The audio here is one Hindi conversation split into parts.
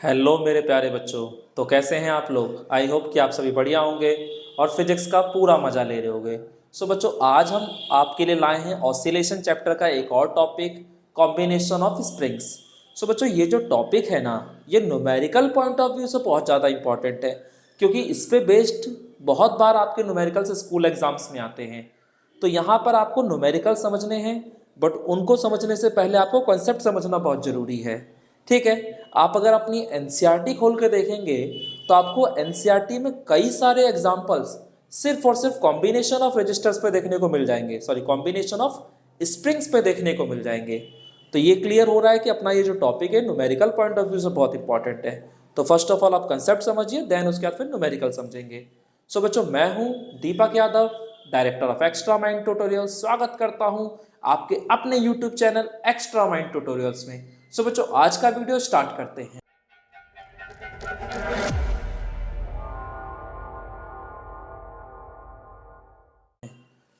हेलो मेरे प्यारे बच्चों। तो कैसे हैं आप लोग? आई होप कि आप सभी बढ़िया होंगे और फिजिक्स का पूरा मजा ले रहे होंगे। सो बच्चों, आज हम आपके लिए लाए हैं ऑसिलेशन चैप्टर का एक और टॉपिक, कॉम्बिनेशन ऑफ स्प्रिंग्स। सो बच्चों, ये जो टॉपिक है ना, ये न्यूमेरिकल पॉइंट ऑफ व्यू से बहुत ज़्यादा इंपॉर्टेंट है, क्योंकि इस पे बेस्ड बहुत बार आपके न्यूमेरिकल से स्कूल एग्जाम्स में आते हैं। तो यहाँ पर आपको न्यूमेरिकल समझने हैं, बट उनको समझने से पहले आपको कॉन्सेप्ट समझना बहुत ज़रूरी है। ठीक है, आप अगर अपनी एनसीईआरटी खोल के देखेंगे तो आपको एनसीईआरटी में कई सारे एग्जाम्पल्स सिर्फ और सिर्फ कॉम्बिनेशन ऑफ रजिस्टर्स पे देखने को मिल जाएंगे, सॉरी कॉम्बिनेशन ऑफ स्प्रिंग्स पे देखने को मिल जाएंगे। तो ये क्लियर हो रहा है कि अपना ये जो टॉपिक है न्यूमेरिकल पॉइंट ऑफ व्यू से बहुत इंपॉर्टेंट है। तो फर्स्ट ऑफ ऑल आप कंसेप्ट समझिए, देन उसके बाद फिर न्यूमेरिकल समझेंगे। सो बच्चों, मैं हूँ Deepak Yadav, director of extra mind tutorial. स्वागत करता हूँ आपके अपने YouTube channel extra mind tutorials में। सो बच्चों, आज का वीडियो स्टार्ट करते हैं।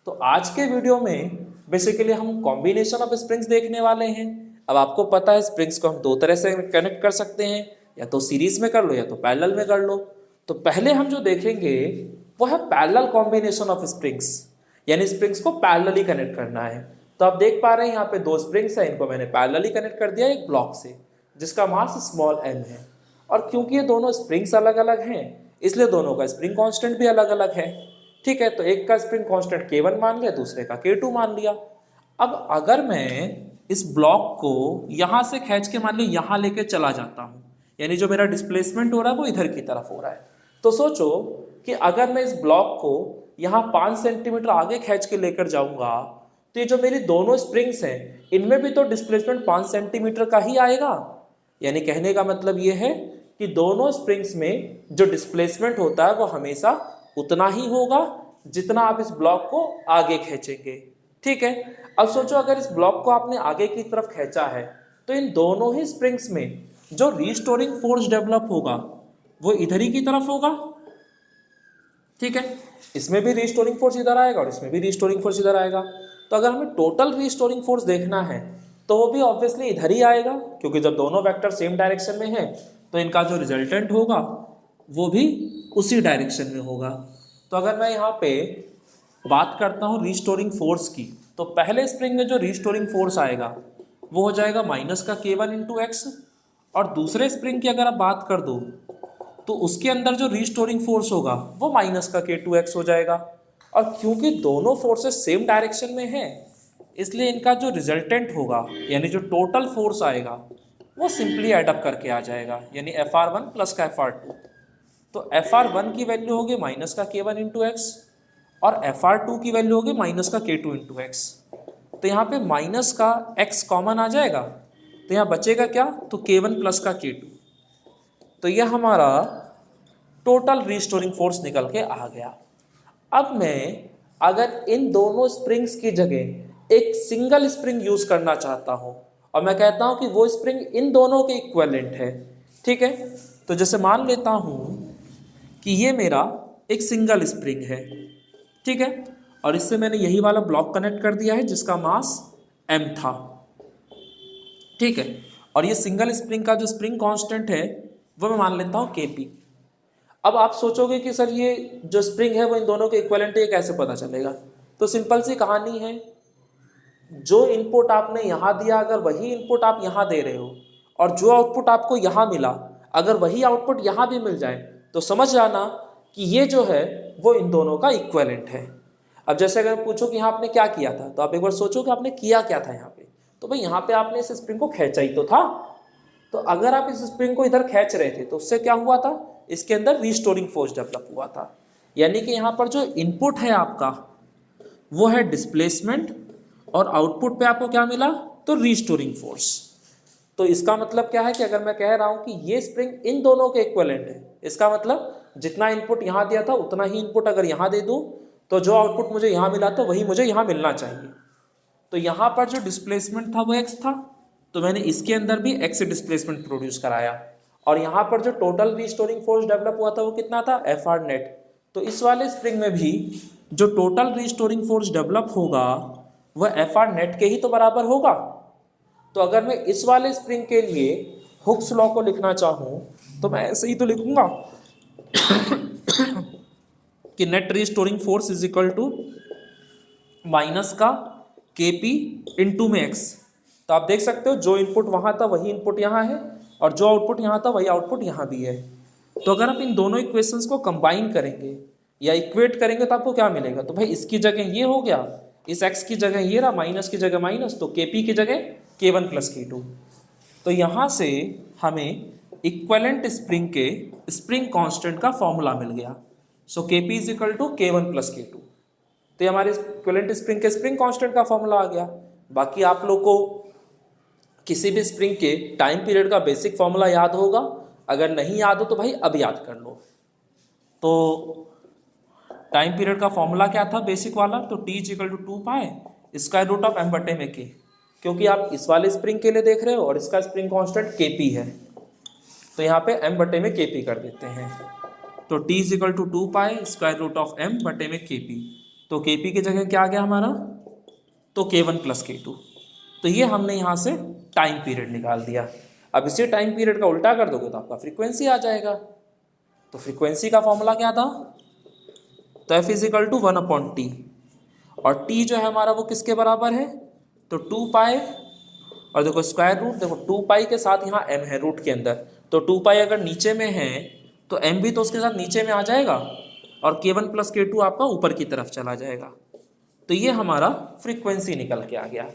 तो आज के वीडियो में बेसिकली हम कॉम्बिनेशन ऑफ स्प्रिंग्स देखने वाले हैं। अब आपको पता है स्प्रिंग्स को हम दो तरह से कनेक्ट कर सकते हैं, या तो सीरीज में कर लो या तो पैरेलल में कर लो। तो पहले हम जो देखेंगे वो है पैरेलल कॉम्बिनेशन ऑफ स्प्रिंग्स, यानी स्प्रिंग्स को पैरेलली कनेक्ट करना है। तो आप देख पा रहे हैं यहाँ पे दो स्प्रिंग्स हैं, इनको मैंने पैरेलली कनेक्ट कर दिया एक ब्लॉक से जिसका मास स्मॉल m है। और क्योंकि ये दोनों स्प्रिंग्स अलग अलग हैं, इसलिए दोनों का स्प्रिंग कांस्टेंट भी अलग अलग है। ठीक है, तो एक का स्प्रिंग कांस्टेंट K1 मान लिया, दूसरे का K2 मान लिया। अब अगर मैं इस ब्लॉक को यहां से खींच के मान लो यहां लेके चला जाता हूं, यानी जो मेरा डिस्प्लेसमेंट हो रहा है वो इधर की तरफ हो रहा है। तो सोचो कि अगर मैं इस ब्लॉक को यहाँ 5 सेंटीमीटर आगे खींच के लेकर जाऊंगा, तो ये जो मेरी दोनों स्प्रिंग्स हैं इनमें भी तो डिस्प्लेसमेंट 5 सेंटीमीटर का ही आएगा। यानी कहने का मतलब ये है कि दोनों स्प्रिंग्स में जो डिस्प्लेसमेंट होता है वो हमेशा उतना ही होगा जितना आप इस ब्लॉक को आगे खींचेंगे। ठीक है, अब सोचो अगर इस ब्लॉक को आपने आगे की तरफ खींचा है तो इन दोनों ही स्प्रिंग्स में जो रीस्टोरिंग फोर्स डेवलप होगा वो इधर ही की तरफ होगा। ठीक है, इसमें भी रीस्टोरिंग फोर्स इधर आएगा और इसमें भी रीस्टोरिंग फोर्स इधर आएगा। तो अगर हमें टोटल रीस्टोरिंग फोर्स देखना है तो वो भी ऑब्वियसली इधर ही आएगा, क्योंकि जब दोनों वेक्टर सेम डायरेक्शन में है तो इनका जो रिजल्टेंट होगा वो भी उसी डायरेक्शन में होगा। तो अगर मैं यहाँ पे बात करता हूँ रीस्टोरिंग फोर्स की, तो पहले स्प्रिंग में जो रीस्टोरिंग फोर्स आएगा वो हो जाएगा माइनस का K1 इंटू एक्स, और दूसरे स्प्रिंग की अगर आप बात कर दो तो उसके अंदर जो रीस्टोरिंग फोर्स होगा वो माइनस का K2x हो जाएगा। और क्योंकि दोनों फोर्सेस सेम डायरेक्शन में हैं, इसलिए इनका जो रिजल्टेंट होगा यानी जो टोटल फोर्स आएगा वो सिंपली एडअप करके आ जाएगा, यानी Fr1 प्लस का Fr2। तो Fr1 की वैल्यू होगी माइनस का K1 इंटू एक्स और Fr2 की वैल्यू होगी माइनस का K2 इंटू एक्स। तो यहाँ पे माइनस का x कॉमन आ जाएगा, तो यहाँ बचेगा क्या, तो K1 प्लस का K2। तो यह हमारा टोटल रीस्टोरिंग फोर्स निकल के आ गया। अब मैं अगर इन दोनों स्प्रिंग्स की जगह एक सिंगल स्प्रिंग यूज करना चाहता हूं और मैं कहता हूं कि वो स्प्रिंग इन दोनों के इक्विवेलेंट है, ठीक है, तो जैसे मान लेता हूं कि ये मेरा एक सिंगल स्प्रिंग है, ठीक है, और इससे मैंने यही वाला ब्लॉक कनेक्ट कर दिया है जिसका मास m था। ठीक है, और ये सिंगल स्प्रिंग का जो स्प्रिंग कांस्टेंट है वो मैं मान लेता हूँ Kp। अब आप सोचोगे कि सर ये जो स्प्रिंग है वो इन दोनों के इक्विवेलेंट है, कैसे पता चलेगा? तो सिंपल सी कहानी है, जो इनपुट आपने यहाँ दिया अगर वही इनपुट आप यहाँ दे रहे हो और जो आउटपुट आपको यहाँ मिला अगर वही आउटपुट यहाँ भी मिल जाए तो समझ जाना कि ये जो है वो इन दोनों का इक्विवेलेंट है। अब जैसे अगर पूछो कि यहाँ आपने क्या किया था, तो आप एक बार सोचो कि आपने किया क्या था यहाँ पे। तो भाई यहाँ पे आपने इस स्प्रिंग को खींचा ही तो था। तो अगर आप इस स्प्रिंग को इधर खींच रहे थे तो उससे क्या हुआ था, इसके अंदर रीस्टोरिंग फोर्स डेवलप हुआ था। यानी कि यहाँ पर जो इनपुट है आपका वो है डिस्प्लेसमेंट और आउटपुट पे आपको क्या मिला, तो रीस्टोरिंग फोर्स। तो इसका मतलब क्या है कि अगर मैं कह रहा हूं कि ये स्प्रिंग इन दोनों के इक्विवेलेंट है, इसका मतलब जितना इनपुट यहाँ दिया था उतना ही इनपुट अगर यहाँ दे दूं तो जो आउटपुट मुझे यहाँ मिला था वही मुझे यहाँ मिलना चाहिए। तो यहाँ पर जो डिस्प्लेसमेंट था वो x था, तो मैंने इसके अंदर भी x डिस्प्लेसमेंट प्रोड्यूस कराया, और यहाँ पर जो टोटल रीस्टोरिंग फोर्स डेवलप हुआ था वो कितना था, Fr नेट। तो इस वाले स्प्रिंग में भी जो टोटल रीस्टोरिंग फोर्स डेवलप होगा वह Fr नेट के ही तो बराबर होगा। तो अगर मैं इस वाले स्प्रिंग के लिए हुक्स लॉ को लिखना चाहूँ तो मैं ऐसे ही तो लिखूंगा कि net restoring force is equal to minus का के पी इंटू में एक्स। तो आप देख सकते हो जो इनपुट वहां था वही इनपुट यहाँ है और जो आउटपुट यहाँ था वही आउटपुट यहाँ भी है। तो अगर आप इन दोनों इक्वेशंस को कंबाइन करेंगे या इक्वेट करेंगे तो आपको क्या मिलेगा, तो भाई इसकी जगह ये हो गया, इस x की जगह ये रहा, माइनस की जगह माइनस, तो के पी की जगह k1 प्लस k2। तो यहाँ से हमें इक्वलेंट स्प्रिंग के स्प्रिंग कांस्टेंट का फॉर्मूला मिल गया। So k p is equal to k1 plus k2। तो ये हमारे इक्विवेलेंट स्प्रिंग के स्प्रिंग कांस्टेंट का फॉर्मूला आ गया। बाकी आप लोग को किसी भी स्प्रिंग के टाइम पीरियड का बेसिक फॉर्मूला याद होगा, अगर नहीं याद हो तो भाई अब याद कर लो। तो टाइम पीरियड का फॉर्मूला क्या था बेसिक वाला, तो t is equal to 2 pi square root of m बटे में के, क्योंकि आप इस वाले स्प्रिंग के लिए देख रहे हो और इसका स्प्रिंग कांस्टेंट के पी है, तो यहाँ पे एम बटे में के पी कर देते हैं। तो t is equal to 2 pi square root of m बटे में के पी। तो के पी की जगह क्या आ गया हमारा, तो k1 प्लस k2। तो ये हमने यहाँ से टाइम पीरियड निकाल दिया। अब इसे टाइम पीरियड का उल्टा कर दोगे तो आपका फ्रीक्वेंसी आ जाएगा। तो फ्रीक्वेंसी का फॉर्मूला क्या था, तो f is equal to 1/t, और t जो है हमारा वो किसके बराबर है, तो 2 पाई, और देखो स्क्वायर रूट, देखो 2 पाई के साथ यहाँ m है रूट के अंदर, तो 2 पाई अगर नीचे में है तो m भी तो उसके साथ नीचे में आ जाएगा और k1 प्लस k2 आपका ऊपर की तरफ चला जाएगा। तो ये हमारा फ्रीक्वेंसी निकल के आ गया।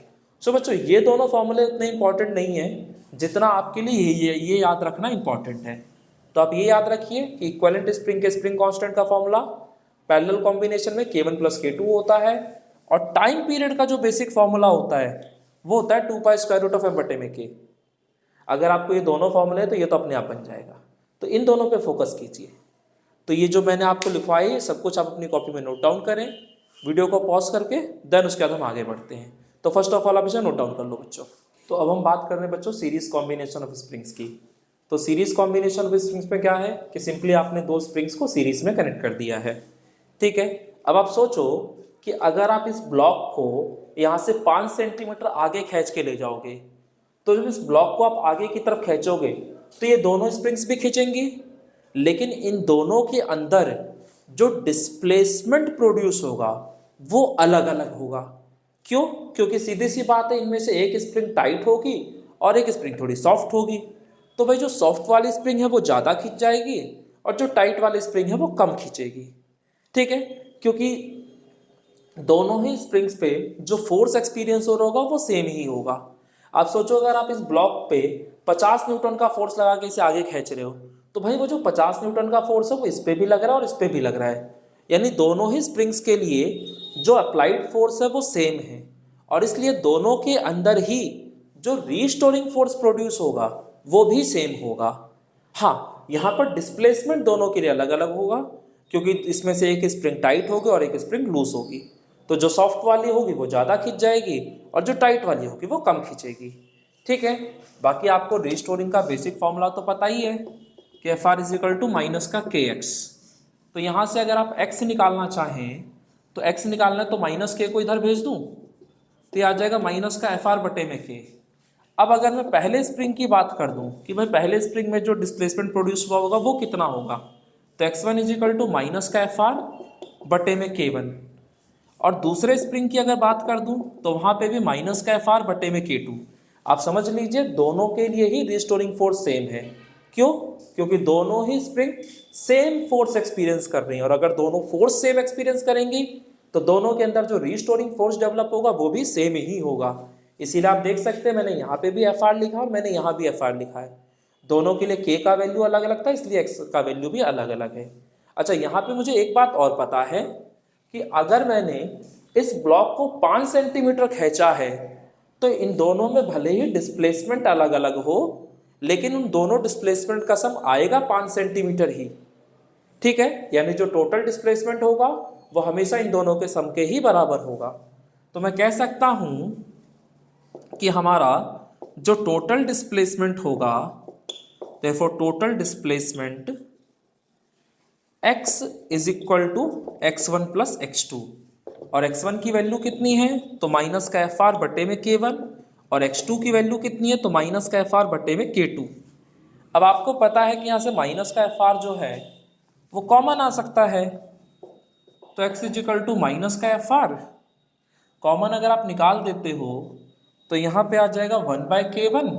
सो बच्चों ये दोनों फॉर्मूले उतने इंपॉर्टेंट नहीं है जितना आपके लिए ये याद रखना इंपॉर्टेंट है। तो आप ये याद रखिए कि इक्विवेलेंट स्प्रिंग के स्प्रिंग कांस्टेंट का फॉर्मूला पैरेलल कॉम्बिनेशन में k1 प्लस k2 होता है, और टाइम पीरियड का जो बेसिक फॉर्मूला होता है वो होता है 2 pi square root of m बटे में k। अगर आपको ये दोनों फॉर्मूले हैं तो ये तो अपने आप बन जाएगा। तो इन दोनों पे फोकस कीजिए। तो ये जो मैंने आपको लिखवाई है सब कुछ आप अपनी कॉपी में नोट डाउन करें, वीडियो को पॉज करके, देन उसके बाद हम आगे बढ़ते हैं। तो फर्स्ट ऑफ ऑल आप इसे नोट डाउन कर लो बच्चों। तो अब हम बात कर रहे हैं बच्चों सीरीज कॉम्बिनेशन ऑफ स्प्रिंग्स की। तो सीरीज कॉम्बिनेशन ऑफ स्प्रिंग्स में क्या है कि सिंपली आपने दो स्प्रिंग्स को सीरीज में कनेक्ट कर दिया है, ठीक है। अब आप सोचो कि अगर आप इस ब्लॉक को यहाँ से 5 सेंटीमीटर आगे खींच के ले जाओगे, तो जब इस ब्लॉक को आप आगे की तरफ खींचोगे तो ये दोनों स्प्रिंग्स भी खींचेंगी, लेकिन इन दोनों के अंदर जो डिस्प्लेसमेंट प्रोड्यूस होगा वो अलग अलग होगा। क्यों? क्योंकि सीधी सी बात है, इनमें से एक स्प्रिंग टाइट होगी और एक स्प्रिंग थोड़ी सॉफ्ट होगी। तो भाई जो सॉफ्ट वाली स्प्रिंग है वो ज़्यादा खींच जाएगी और जो टाइट वाली स्प्रिंग है वो कम खींचेगी, ठीक है। क्योंकि दोनों ही स्प्रिंग्स पे जो फोर्स एक्सपीरियंस हो रहा होगा वो सेम ही होगा। आप सोचो अगर आप इस ब्लॉक पे 50 न्यूटन का फोर्स लगा के इसे आगे खींच रहे हो, तो भाई वो जो 50 न्यूटन का फोर्स है वो इस पे भी लग रहा है और इस पे भी लग रहा है, यानी दोनों ही स्प्रिंग्स के लिए जो अप्लाइड फोर्स है वो सेम है, और इसलिए दोनों के अंदर ही जो रीस्टोरिंग फोर्स प्रोड्यूस होगा वो भी सेम होगा। हाँ, यहाँ पर डिस्प्लेसमेंट दोनों के लिए अलग अलग होगा, क्योंकि इसमें से एक स्प्रिंग टाइट होगी और एक स्प्रिंग लूज होगी। तो जो सॉफ्ट वाली होगी वो ज़्यादा खींच जाएगी और जो टाइट वाली होगी वो कम खींचेगी, ठीक है। बाकी आपको रीस्टोरिंग का बेसिक फॉर्मूला तो पता ही है कि F R is equal to minus का के एक्स। तो यहाँ से अगर आप x निकालना चाहें तो x निकालना है तो माइनस के को इधर भेज दूँ तो ये आ जाएगा माइनस का एफ आर बटे में के। अब अगर मैं पहले स्प्रिंग की बात कर दूं कि भाई पहले स्प्रिंग में जो डिस्प्लेसमेंट प्रोड्यूस हुआ होगा वो कितना होगा, तो x1 is equal to minus का एफ आर बटे में k1, और दूसरे स्प्रिंग की अगर बात कर दूं तो वहां पे भी माइनस का एफ आर बटे में k2। आप समझ लीजिए दोनों के लिए ही रिस्टोरिंग फोर्स सेम है। क्यों? क्योंकि दोनों ही स्प्रिंग सेम फोर्स एक्सपीरियंस कर रही हैं, और अगर दोनों फोर्स सेम एक्सपीरियंस करेंगी तो दोनों के अंदर जो रिस्टोरिंग फोर्स डेवलप होगा वो भी सेम ही होगा। इसीलिए आप देख सकते हैं मैंने यहाँ पे भी एफ आर लिखा और मैंने यहाँ भी एफ आर लिखा है। दोनों के लिए के का वैल्यू अलग अलग था, इसलिए एक्स का वैल्यू भी अलग अलग है। अच्छा, यहाँ पे मुझे एक बात और पता है कि अगर मैंने इस ब्लॉक को 5 सेंटीमीटर खींचा है तो इन दोनों में भले ही डिस्प्लेसमेंट अलग अलग हो, लेकिन उन दोनों डिस्प्लेसमेंट का सम आएगा 5 सेंटीमीटर ही, ठीक है। यानी जो टोटल डिस्प्लेसमेंट होगा वो हमेशा इन दोनों के सम के ही बराबर होगा। तो मैं कह सकता हूं कि हमारा जो टोटल डिस्प्लेसमेंट होगा, therefore total displacement x is equal to x1 plus x2, और x1 की वैल्यू कितनी है तो माइनस का एफ आर बटे में k1, और x2 की वैल्यू कितनी है तो माइनस का एफ आर बटे में k2। अब आपको पता है कि यहाँ से माइनस का एफ आर जो है वो कॉमन आ सकता है, तो x is equal to minus का एफ आर कॉमन अगर आप निकाल देते हो तो यहाँ पे आ जाएगा 1/k1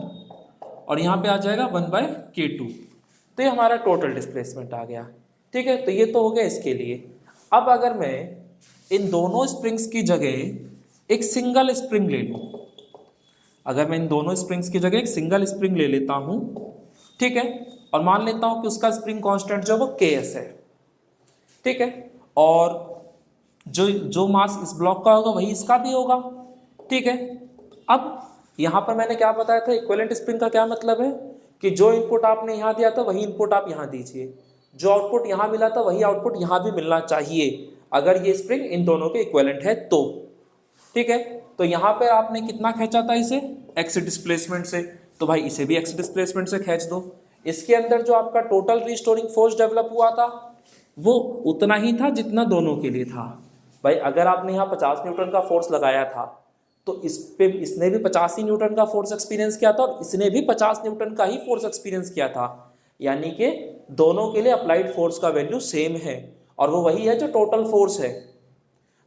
और यहाँ पे आ जाएगा 1/k2। तो ये हमारा टोटल डिस्प्लेसमेंट आ गया। ठीक है, तो ये तो हो गया इसके लिए। अब अगर मैं इन दोनों स्प्रिंग्स की जगह एक सिंगल स्प्रिंग ले लूँ, अगर मैं इन दोनों स्प्रिंग्स की जगह एक सिंगल स्प्रिंग ले लेता हूँ, ठीक है, और मान लेता हूँ कि उसका स्प्रिंग कांस्टेंट जो वो Ks है, ठीक है, और जो जो मास इस ब्लॉक का होगा वही इसका भी होगा, ठीक है। अब यहाँ पर मैंने क्या बताया था, इक्विवेलेंट स्प्रिंग का क्या मतलब है कि जो इनपुट आपने यहाँ दिया था वही इनपुट आप यहाँ दीजिए, जो आउटपुट यहाँ मिला था वही आउटपुट यहाँ भी मिलना चाहिए, अगर ये स्प्रिंग इन दोनों के इक्विवेलेंट है तो, ठीक है। तो यहाँ पर आपने कितना खींचा था इसे, एक्स डिस्प्लेसमेंट से, तो भाई इसे भी एक्स डिस्प्लेसमेंट से खींच दो। इसके अंदर जो आपका टोटल रिस्टोरिंग फोर्स डेवलप हुआ था वो उतना ही था जितना दोनों के लिए था। भाई अगर आपने यहाँ 50 न्यूटन का फोर्स लगाया था तो इस पे इसने भी 50 ही न्यूटन का फोर्स एक्सपीरियंस किया था और इसने भी 50 न्यूटन का ही फोर्स एक्सपीरियंस किया था, यानी कि दोनों के लिए अप्लाइड फोर्स का वैल्यू सेम है और वो वही है जो टोटल फोर्स है।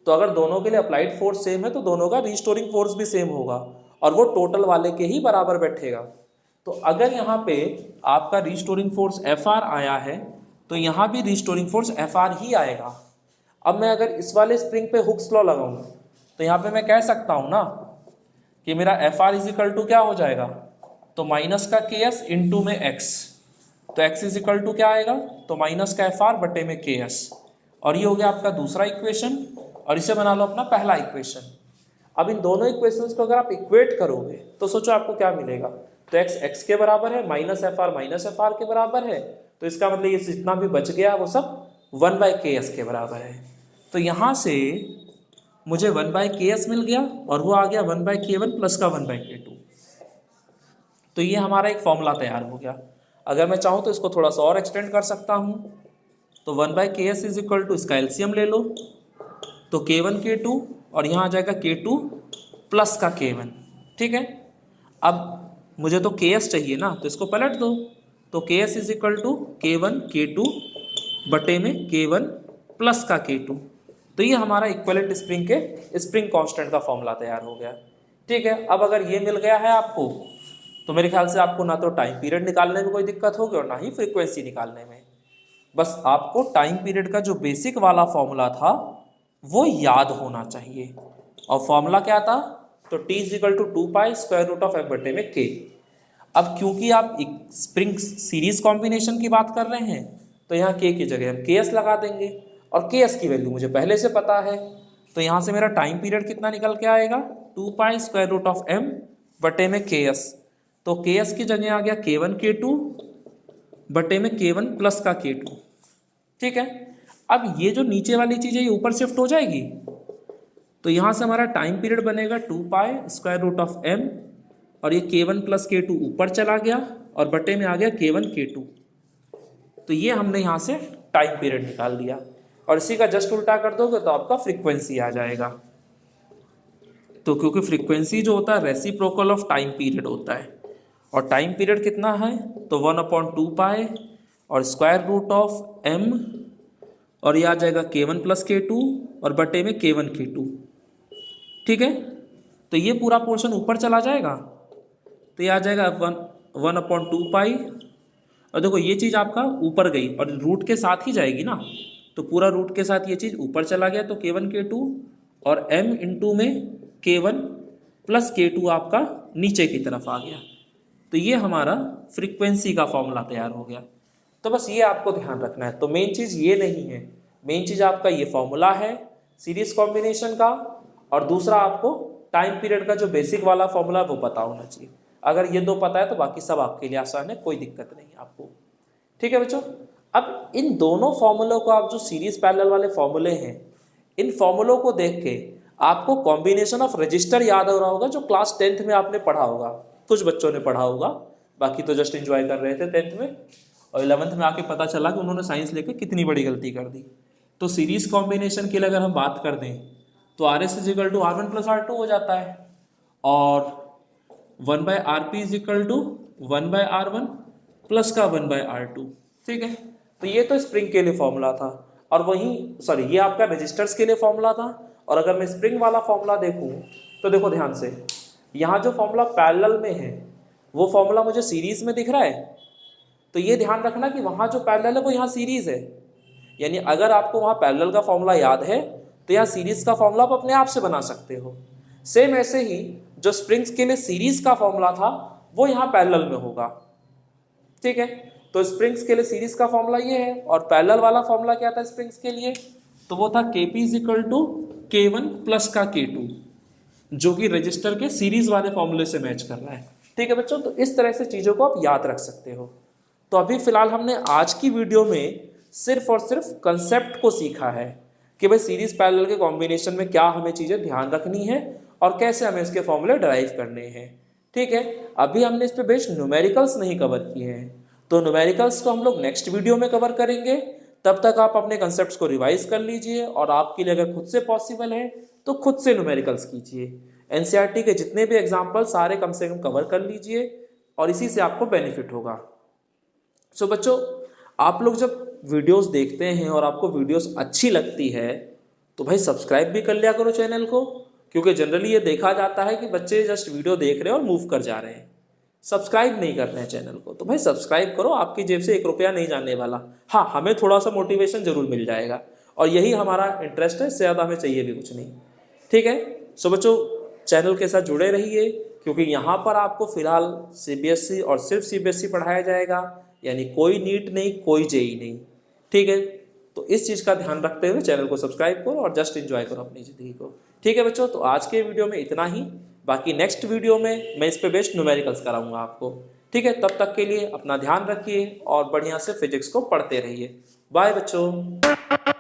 तो अगर दोनों के लिए अप्लाइड फोर्स सेम है तो दोनों का रिस्टोरिंग फोर्स भी सेम होगा और वो टोटल वाले के ही बराबर बैठेगा। तो अगर यहाँ पे आपका रिस्टोरिंग फोर्स एफ आर आया है तो यहाँ भी रिस्टोरिंग फोर्स एफ आर ही आएगा। अब मैं अगर इस वाले स्प्रिंग पे हुक्स लॉ लगाऊं तो यहाँ पे मैं कह सकता हूँ ना कि मेरा F R is equal to क्या हो जाएगा, तो माइनस का के एस इंटू में एक्स, तो एक्स इज इक्वल टू क्या आएगा, तो माइनस का एफ आर बटे में के एस, और ये हो गया आपका दूसरा इक्वेशन और इसे बना लो अपना पहला इक्वेशन। अब इन दोनों इक्वेशंस को अगर आप इक्वेट करोगे तो सोचो आपको क्या मिलेगा, तो एक्स एक्स के बराबर है, माइनस एफ आर के बराबर है, तो इसका मतलब ये जितना भी बच गया वो सब 1/ks के बराबर है। तो यहाँ से मुझे 1/ks मिल गया और वो आ गया 1/k1 प्लस का 1/k2। तो ये हमारा एक फॉर्मूला तैयार हो गया। अगर मैं चाहूँ तो इसको थोड़ा सा और एक्सटेंड कर सकता हूँ, तो 1/ks इज इक्वल टू इसका एलसीएम ले लो, तो k1 k2 और यहाँ आ जाएगा k2 प्लस का k1, ठीक है। अब मुझे तो ks चाहिए ना, तो इसको पलट दो, तो ks is equal to k1 k2 बटे में k1 प्लस का k2। तो ये हमारा इक्विवेलेंट स्प्रिंग के स्प्रिंग कांस्टेंट का फॉर्मूला तैयार हो गया, ठीक है। अब अगर ये मिल गया है आपको तो मेरे ख्याल से आपको ना तो टाइम पीरियड निकालने में कोई दिक्कत होगी और ना ही फ्रीक्वेंसी निकालने में। बस आपको टाइम पीरियड का जो बेसिक वाला फॉर्मूला था वो याद होना चाहिए, और फॉर्मूला क्या था, तो t is equal to 2 square root of f बटे में k। अब क्योंकि आप स्प्रिंग सीरीज कॉम्बिनेशन की बात कर रहे हैं तो यहाँ k की जगह हम ks लगा देंगे और ks की वैल्यू मुझे पहले से पता है, तो यहाँ से मेरा टाइम पीरियड कितना निकल के आएगा, 2 स्क्वायर रूट ऑफ m बटे में ks। तो ks की जगह आ गया k1 k2 बटे में k1 प्लस का k2, ठीक है। अब ये जो नीचे वाली चीज़ है ये ऊपर शिफ्ट हो जाएगी, तो यहाँ से हमारा टाइम पीरियड बनेगा 2 स्क्वायर रूट ऑफ m और ये k1 प्लस k2 ऊपर चला गया और बटे में आ गया k1 k2। तो ये हमने यहाँ से टाइम पीरियड निकाल दिया और इसी का जस्ट उल्टा कर दोगे तो आपका फ्रीक्वेंसी आ जाएगा। तो क्योंकि फ्रीक्वेंसी जो होता है रेसिप्रोकल ऑफ टाइम पीरियड होता है, और टाइम पीरियड कितना है, तो 1/2 और स्क्वायर रूट ऑफ m और ये आ जाएगा k1 प्लस k2 और बटे में k1 k2, ठीक है। तो ये पूरा पोर्शन ऊपर चला जाएगा, तो ये आ जाएगा 1/2 और देखो ये चीज़ आपका ऊपर गई और रूट के साथ ही जाएगी ना, तो पूरा रूट के साथ ये चीज़ ऊपर चला गया, तो k1 k2 और m इंटू में k1 प्लस k2 आपका नीचे की तरफ आ गया। तो ये हमारा फ्रीक्वेंसी का फॉर्मूला तैयार हो गया। तो बस ये आपको ध्यान रखना है। तो मेन चीज़ ये नहीं है, मेन चीज़ आपका ये फॉर्मूला है सीरीज कॉम्बिनेशन का, और दूसरा आपको टाइम पीरियड का जो बेसिक वाला फॉर्मूला वो पता होना चाहिए। अगर ये दो पता है तो बाकी सब आपके लिए आसान है, कोई दिक्कत नहीं है आपको, ठीक है बच्चों। अब इन दोनों फॉर्मूलों को आप जो सीरीज पैरेलल वाले फॉर्मूले हैं, इन फॉर्मूलों को देख के आपको कॉम्बिनेशन ऑफ रजिस्टर याद हो रहा होगा जो क्लास 10th में आपने पढ़ा होगा, कुछ बच्चों ने पढ़ा होगा, बाकी तो जस्ट एंजॉय कर रहे थे 10th में, और 11th में आके पता चला कि उन्होंने साइंस लेके कितनी बड़ी गलती कर दी। तो सीरीज कॉम्बिनेशन के लिए अगर हम बात कर दें तो RS is equal to R1 plus R2 हो जाता है, और 1/RP is equal to 1/R1 plus का 1/r2। ठीक है, तो ये तो स्प्रिंग के लिए फॉर्मूला था, और वहीं सॉरी ये आपका रेजिस्टर्स के लिए फॉर्मूला था। और अगर मैं स्प्रिंग वाला फॉर्मूला देखूं तो देखो ध्यान से, यहाँ जो फॉर्मूला पैरेलल में है वो फॉर्मूला मुझे सीरीज में दिख रहा है। तो ये ध्यान रखना कि वहाँ जो पैरेलल है वो यहाँ सीरीज है, यानी अगर आपको वहाँ पैरेलल का फॉर्मूला याद है तो यहाँ सीरीज का फॉर्मूला आप अपने आप से बना सकते हो। सेम ऐसे ही जो स्प्रिंग्स के लिए सीरीज का फॉर्मूला था वो यहाँ पैरेलल में होगा। ठीक है, तो स्प्रिंग्स के लिए सीरीज का फॉर्मूला ये है, और पैरेलल वाला फॉर्मूला क्या था स्प्रिंग्स के लिए, तो वो था Kp = K1 प्लस का K2, जो कि रजिस्टर के सीरीज वाले फॉर्मूले से मैच कर रहा है। ठीक है बच्चों, तो इस तरह से चीजों को आप याद रख सकते हो। तो अभी फिलहाल हमने आज की वीडियो में सिर्फ और सिर्फ कंसेप्ट को सीखा है कि भाई सीरीज पैरेलल के कॉम्बिनेशन में क्या हमें चीजें ध्यान रखनी है और कैसे हमें इसके फॉर्मूले डराइव करने हैं। ठीक है, अभी हमने इस पे बेस्ड न्यूमेरिकल्स नहीं कवर किए हैं, तो न्यूमेरिकल्स को हम लोग नेक्स्ट वीडियो में कवर करेंगे। तब तक आप अपने कंसेप्ट्स को रिवाइज कर लीजिए, और आपके लिए अगर खुद से पॉसिबल है तो खुद से न्यूमेरिकल्स कीजिए। एनसीईआरटी के जितने भी एग्जाम्पल सारे कम से कम कवर कर लीजिए, और इसी से आपको बेनिफिट होगा। सो बच्चों, आप लोग जब वीडियोस देखते हैं और आपको वीडियोस अच्छी लगती है तो भाई सब्सक्राइब भी कर लिया करो चैनल को, क्योंकि जनरली ये देखा जाता है कि बच्चे जस्ट वीडियो देख रहे हैं और मूव कर जा रहे हैं, सब्सक्राइब नहीं कर रहे हैं चैनल को। तो भाई सब्सक्राइब करो, आपकी जेब से 1 रुपया नहीं जाने वाला। हाँ, हमें थोड़ा सा मोटिवेशन जरूर मिल जाएगा, और यही हमारा इंटरेस्ट है, इससे ज़्यादा हमें चाहिए भी कुछ नहीं। ठीक है, सो बच्चों चैनल के साथ जुड़े रहिए, क्योंकि यहाँ पर आपको फिलहाल CBSE और सिर्फ CBSE पढ़ाया जाएगा, यानी कोई नीट नहीं, कोई जेई नहीं। ठीक है, तो इस चीज़ का ध्यान रखते हुए चैनल को सब्सक्राइब करो और जस्ट एंजॉय करो अपनी ज़िंदगी को। ठीक है बच्चों, तो आज के वीडियो में इतना ही, बाकी नेक्स्ट वीडियो में मैं इस पे बेस्ड न्यूमेरिकल्स कराऊंगा आपको। ठीक है, तब तक के लिए अपना ध्यान रखिए और बढ़िया से फिजिक्स को पढ़ते रहिए। बाय बच्चों।